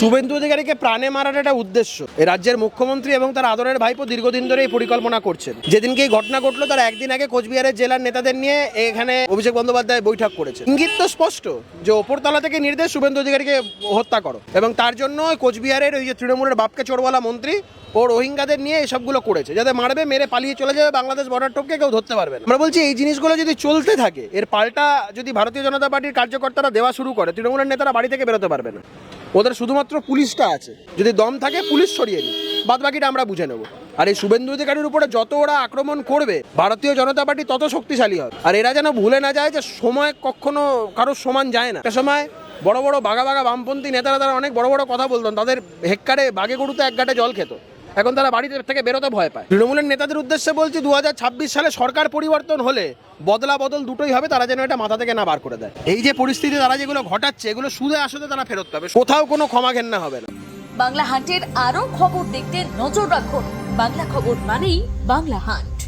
শুভেন্দু অধিকারীকে প্রাণে মারার একটা উদ্দেশ্য এই রাজ্যের মুখ্যমন্ত্রী এবং তার আদরের ভাইপো দীর্ঘদিন ধরে এই পরিকল্পনা করছেন। যেদিনকে এই ঘটনা ঘটলো তার একদিন আগে কোচবিহারের জেলার নেতাদের নিয়ে এখানে অভিষেক বন্দ্যোপাধ্যায় বৈঠক করেছে। ইঙ্গিত তো স্পষ্ট যে ওপরতলা থেকে নির্দেশ শুভেন্দু অধিকারীকে হত্যা করো, এবং তার জন্য কোচবিহারের ওই যে তৃণমূলের বাপকে চোরওয়ালা মন্ত্রী ও রোহিঙ্গাদের নিয়ে এসবগুলো করেছে, যাতে মারবে, মেরে পালিয়ে চলে যাবে, বাংলাদেশ বর্ডার টপকে কেউ ধরতে পারবে না। আমরা বলছি এই জিনিসগুলো যদি চলতে থাকে, এর পাল্টা যদি ভারতীয় জনতা পার্টির কার্যকর্তারা দেওয়া শুরু করে, তৃণমূলের নেতারা বাড়ি থেকে বেরোতে পারবে না। ওদের শুধুমাত্র পুলিশটা আছে, যদি দম থাকে পুলিশ সরিয়ে নিই, বাদ বাকিটা আমরা বুঝে নেব। আর এই শুভেন্দু অধিকারীর উপরে যত ওরা আক্রমণ করবে, ভারতীয় জনতা পার্টি তত শক্তিশালী হবে। আর এরা যেন ভুলে না যায় যে সময় কখনো কারোর সমান যায় না। একটা সময় বড় বড় বাঘা বাঘা বামপন্থী নেতারা তারা অনেক বড় বড় কথা বলতেন, তাদের হেক্কারে বাঘে গরুতে এক গাঁটে জল খেত, এখন তারা বাড়ি থেকে বেরোতে ভয় পায়। তৃণমূলের নেতাদের উদ্দেশ্যে বলছি, 2026 সালে সরকার পরিবর্তন হলে বদলা বদল দুটোই হবে, তারা যেন এটা মাথা থেকে না বার করে দেয়। এই যে পরিস্থিতি তারা যেগুলো ঘটাচ্ছে, এগুলো সুদে আসলে তারা ফেরত পাবে, কোথাও কোনো ক্ষমা ঘেন্না হবে না। বাংলা হান্টের আরো খবর দেখতে নজর রাখুন। বাংলা খবর মানেই বাংলা হান্ট।